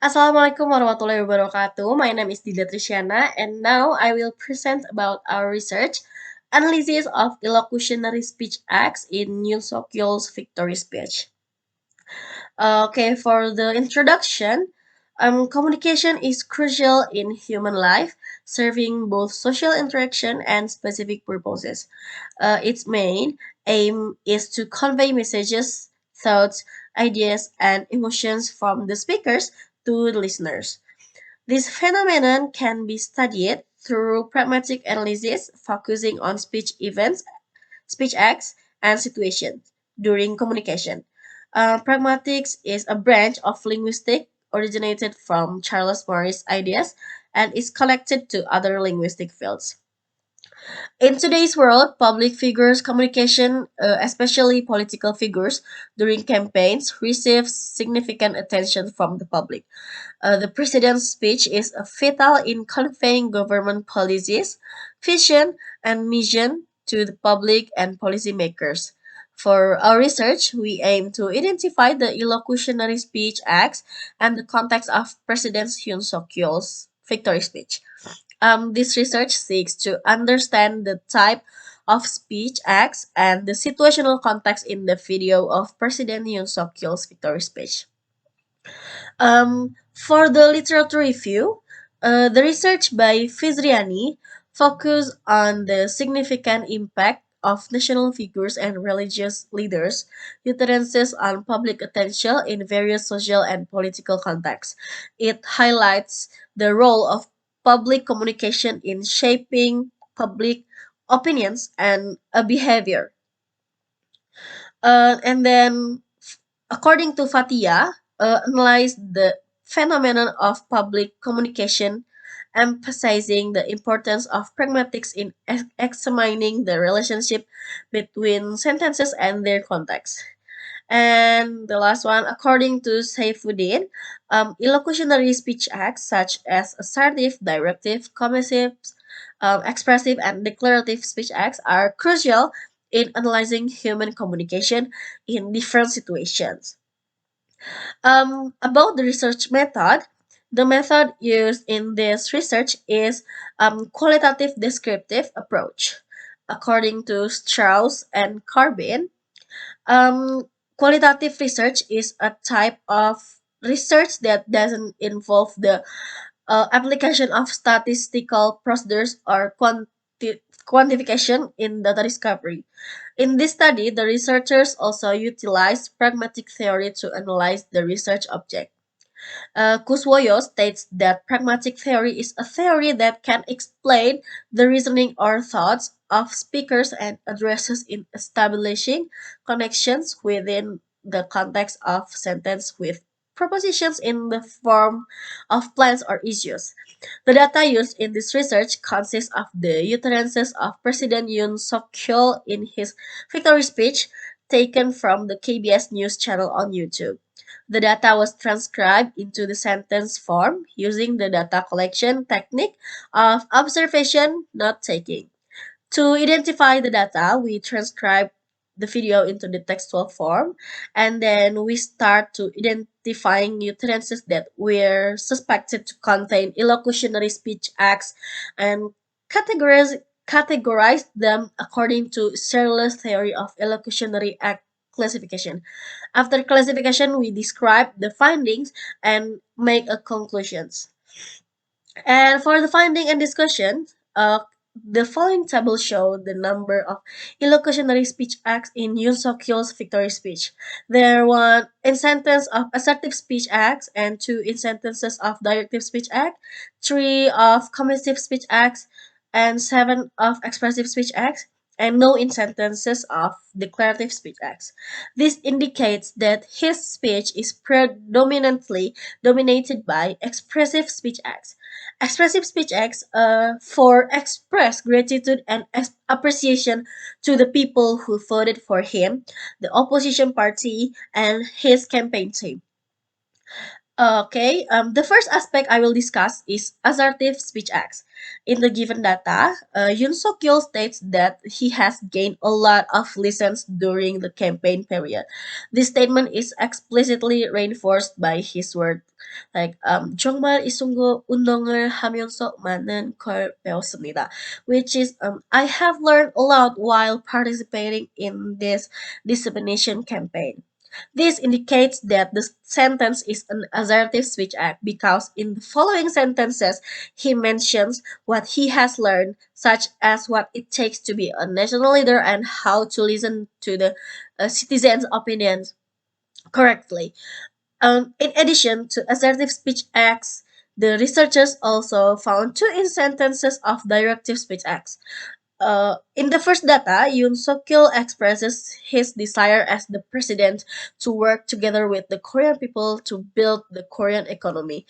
Assalamualaikum warahmatullahi wabarakatuh. My name is Dila Trisyana, and now I will present about our research analysis of illocutionary speech acts in Yoon Yeol's victory speech. Okay, for the introduction, communication is crucial in human life, serving both social interaction and specific purposes. Its main aim is to convey messages, thoughts, ideas, and emotions from the speakers to the listeners. This phenomenon can be studied through pragmatic analysis, focusing on speech events, speech acts, and situations during communication. Pragmatics is a branch of linguistics originated from Charles Morris' ideas and is connected to other linguistic fields. In today's world, public figures' communication, especially political figures, during campaigns, receives significant attention from the public. The president's speech is vital in conveying government policies, vision, and mission to the public and policymakers. For our research, we aim to identify the illocutionary speech acts and the context of President Yoon Suk Yeol's victory speech. This research seeks to understand the type of speech acts and the situational context in the video of President Yoon Suk Yeol's victory speech. For the literature review, the research by Fizriani focused on the significant impact of national figures and religious leaders' utterances on public attention in various social and political contexts. It highlights the role of public communication in shaping public opinions and behavior. And then, according to Fatia, analyzed the phenomenon of public communication, emphasizing the importance of pragmatics in examining the relationship between sentences and their context. And the last one, according to Saifuddin, illocutionary speech acts such as assertive, directive, commissive, expressive, and declarative speech acts are crucial in analyzing human communication in different situations. About the research method, the method used in this research is qualitative descriptive approach. According to Strauss and Carbin, um, qualitative research is a type of research that doesn't involve the application of statistical procedures or quantification in data discovery. In this study, the researchers also utilized pragmatic theory to analyze the research object. Kuswoyo states that pragmatic theory is a theory that can explain the reasoning or thoughts of speakers and addresses in establishing connections within the context of sentence with propositions in the form of plans or issues. The data used in this research consists of the utterances of President Yoon Suk Yeol in his victory speech taken from the KBS News channel on YouTube. The data was transcribed into the sentence form using the data collection technique of observation note taking. To identify the data, we transcribe the video into the textual form, and then we start to identifying utterances that were suspected to contain illocutionary speech acts and categorize them according to Searle's theory of illocutionary act classification. After classification, we describe the findings and make a conclusions. And for the finding and discussion, the following table show the number of illocutionary speech acts in Yoon Suk Yeol's victory speech. There were in sentence of assertive speech acts and 2 in sentences of directive speech act, 3 of commissive speech acts, and 7 of expressive speech acts, and no in sentences of declarative speech acts. This indicates that his speech is predominantly dominated by expressive speech acts. Expressive speech acts for express gratitude and appreciation to the people who voted for him, the opposition party, and his campaign team. Okay, the first aspect I will discuss is assertive speech acts. In the given data, Yoon Suk Yeol states that he has gained a lot of listens during the campaign period. This statement is explicitly reinforced by his word, like 정말 이 선거 운동을 하면서 많은 걸 배웠습니다, which is I have learned a lot while participating in this dissemination campaign. This indicates that the sentence is an assertive speech act because in the following sentences he mentions what he has learned, such as what it takes to be a national leader and how to listen to the citizens' opinions correctly. In addition to assertive speech acts, the researchers also found two instances of directive speech acts. In the first data, Yoon Suk-yeol expresses his desire as the president to work together with the Korean people to build the Korean economy.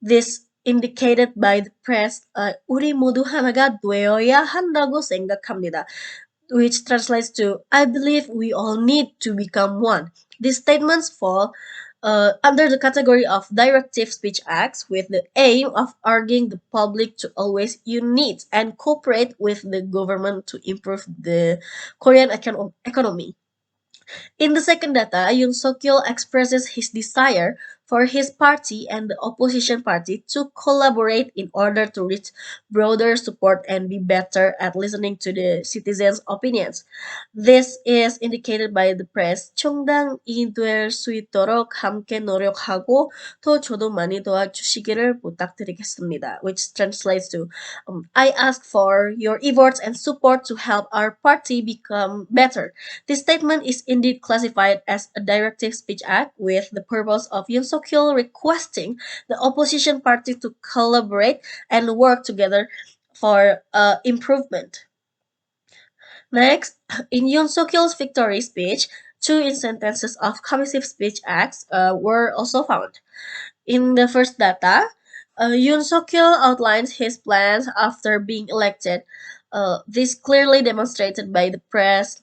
This indicated by the press, 우리 모두 하나가 되어야 한다고 생각합니다, which translates to I believe we all need to become one. These statements fall under the category of directive speech acts with the aim of urging the public to always unite and cooperate with the government to improve the Korean economy. In the second data, Yoon Suk-yeol expresses his desire for his party and the opposition party to collaborate in order to reach broader support and be better at listening to the citizens' opinions. This is indicated by the press. 청당이 될 수 있도록 함께 노력하고 더 저도 많이 도와주시기를 부탁드리겠습니다. Which translates to I ask for your efforts and support to help our party become better. This statement is indeed classified as a directive speech act with the purpose of Yoon Suk-yeol requesting the opposition party to collaborate and work together for improvement. Next, in Yoon Suk-yeol's victory speech, two instances of commissive speech acts were also found. In the first data, Yoon Suk-yeol outlines his plans after being elected. This clearly demonstrated by the press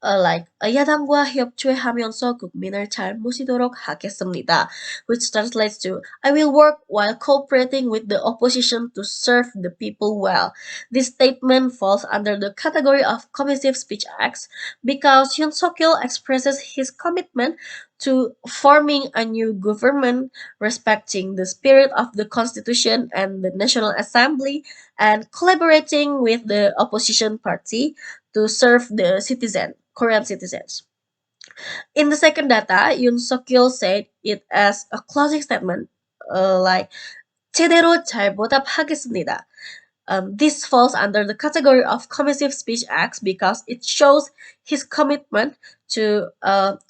like 야당과 협조하면서 국민을 잘 모시도록 하겠습니다, which translates to I will work while cooperating with the opposition to serve the people well. This statement falls under the category of commissive speech acts because Yoon Suk-yeol expresses his commitment to forming a new government respecting the spirit of the constitution and the National Assembly and collaborating with the opposition party to serve the Korean citizens. In the second data, Yoon Suk-yeol said it as a closing statement, like 제대로 잘 보답하겠습니다. This falls under the category of commissive speech acts because it shows his commitment to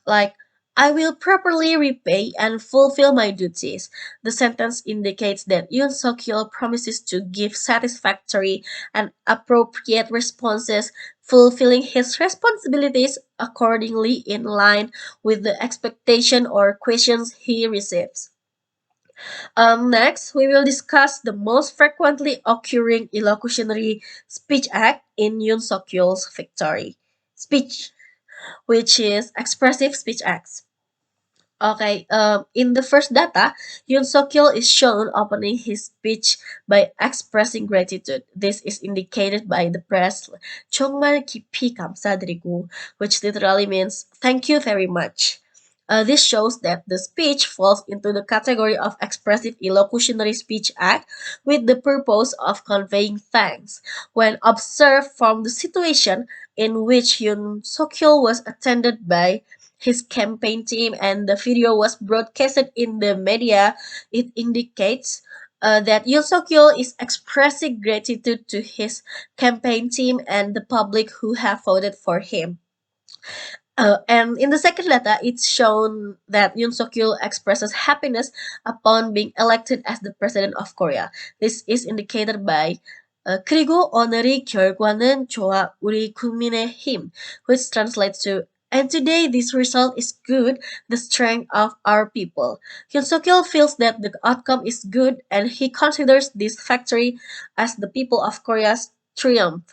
like I will properly repay and fulfill my duties. The sentence indicates that Yoon Suk-yeol promises to give satisfactory and appropriate responses, fulfilling his responsibilities accordingly in line with the expectation or questions he receives. Next, we will discuss the most frequently occurring illocutionary speech act in Yoon Suk-yeol's victory speech, which is expressive speech acts. Okay, in the first data, Yoon Suk-yeol is shown opening his speech by expressing gratitude. This is indicated by the press, 정말 깊이 감사드리고, which literally means thank you very much. This shows that the speech falls into the category of expressive illocutionary speech act with the purpose of conveying thanks. When observed from the situation in which Yoon Suk-yeol was attended by his campaign team and the video was broadcasted in the media, it indicates that Yoon Suk-yeol is expressing gratitude to his campaign team and the public who have voted for him. And in the second letter, it's shown that Yoon Suk-yeol expresses happiness upon being elected as the president of Korea. This is indicated by 그리고 오늘의 결과는 좋아 우리 국민의 힘, which translates to and today this result is good, the strength of our people. Yoon Suk-yeol feels that the outcome is good and he considers this victory as the people of Korea's triumph.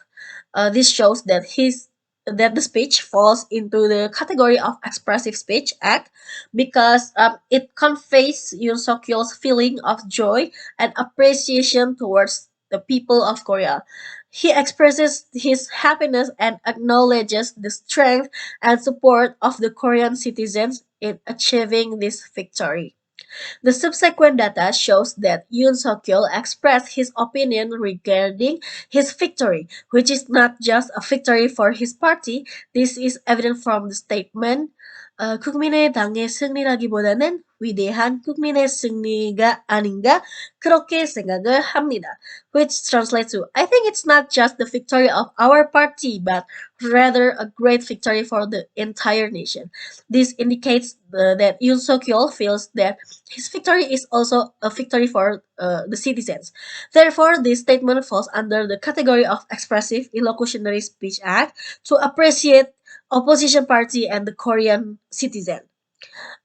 This shows that his that the speech falls into the category of expressive speech act because it conveys Yoon Suk Yeol's feeling of joy and appreciation towards the people of Korea. He expresses his happiness and acknowledges the strength and support of the Korean citizens in achieving this victory. The subsequent data shows that Yoon Suk-yeol expressed his opinion regarding his victory, which is not just a victory for his party. This is evident from the statement, 국민의 당의 승리라기보다는 위대한 국민의 승리가 아닌가 그렇게 생각을 합니다. Which translates to, I think it's not just the victory of our party, but rather a great victory for the entire nation. This indicates that Yoon Suk-yeol feels that his victory is also a victory for the citizens. Therefore, this statement falls under the category of expressive illocutionary speech act to appreciate opposition party and the Korean citizen.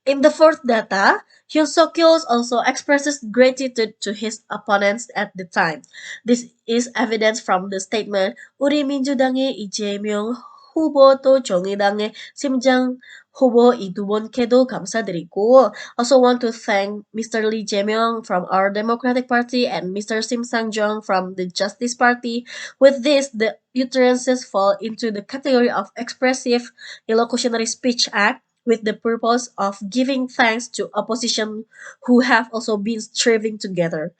In the fourth data, Hyun Suk-yeol also expresses gratitude to his opponents at the time. This is evidence from the statement 우리 민주당의 이재명 후보 또 정의당의 심장 후보 이 두 분께도 감사드리고 also want to thank Mr. Lee Jae-myung from our Democratic Party and Mr. Sim Sang-jung from the Justice Party. With this, the utterances fall into the category of expressive illocutionary speech act with the purpose of giving thanks to opposition who have also been striving together.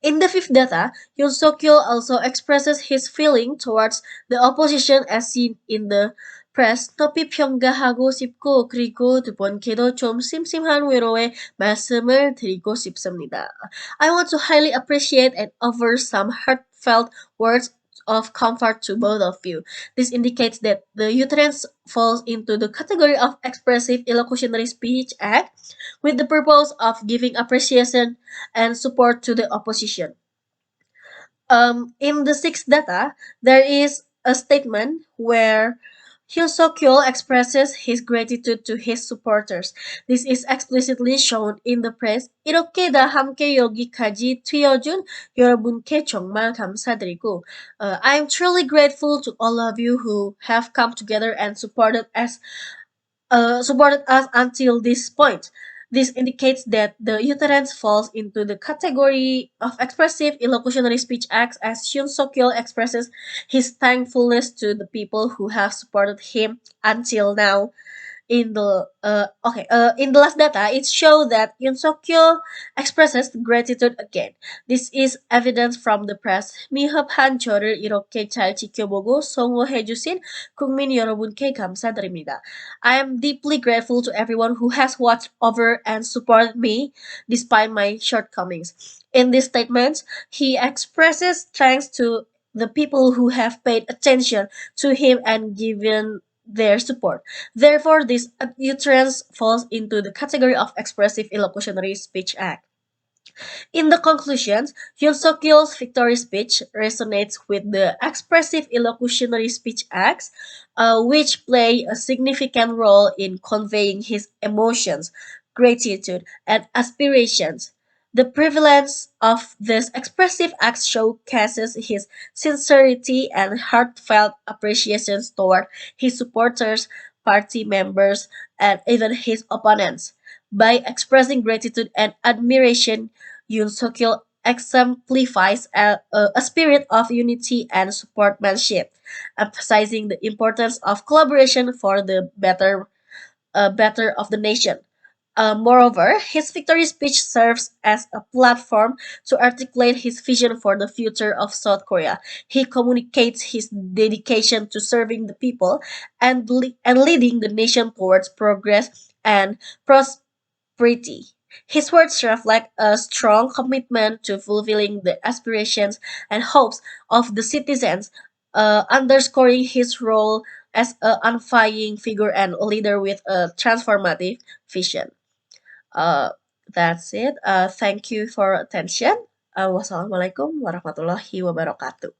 In the fifth data, Yoon Suk-yeol also expresses his feeling towards the opposition as seen in the press. 높이 평가하고 싶고 그리고 두 번째도 좀 심심한 위로의 말씀을 드리고 싶습니다. I want to highly appreciate and offer some heartfelt words of comfort to both of you. This indicates that the utterance falls into the category of expressive illocutionary speech act with the purpose of giving appreciation and support to the opposition. In the sixth data, there is a statement where Hyun Suk-yeol expresses his gratitude to his supporters. This is explicitly shown in the press. 이렇게 다 함께 여기까지 튀어준 여러분께 정말 감사드리고 I am truly grateful to all of you who have come together and supported us until this point. This indicates that the utterance falls into the category of expressive illocutionary speech acts as Hyun Suk-yeol expresses his thankfulness to the people who have supported him until now. In the last data, it shows that Yoon Suk-yeol expresses gratitude again. This is evidence from the press. 미흡한 저를 이렇게 잘 지켜보고 성원해주신 국민 여러분께 감사드립니다. I am deeply grateful to everyone who has watched over and supported me despite my shortcomings. In this statement, he expresses thanks to the people who have paid attention to him and given their support. Therefore, this utterance falls into the category of expressive illocutionary speech act. In the conclusions, Yoon Suk-yeol's victory speech resonates with the expressive illocutionary speech acts, which play a significant role in conveying his emotions, gratitude, and aspirations. The prevalence of these expressive acts showcases his sincerity and heartfelt appreciations toward his supporters, party members, and even his opponents. By expressing gratitude and admiration, Yoon Suk-yeol exemplifies a spirit of unity and sportsmanship, emphasizing the importance of collaboration for the better of the nation. Moreover, his victory speech serves as a platform to articulate his vision for the future of South Korea. He communicates his dedication to serving the people and leading the nation towards progress and prosperity. His words reflect a strong commitment to fulfilling the aspirations and hopes of the citizens, underscoring his role as an unifying figure and leader with a transformative vision. Uh, that's it. Thank you for attention. Wassalamualaikum warahmatullahi wabarakatuh.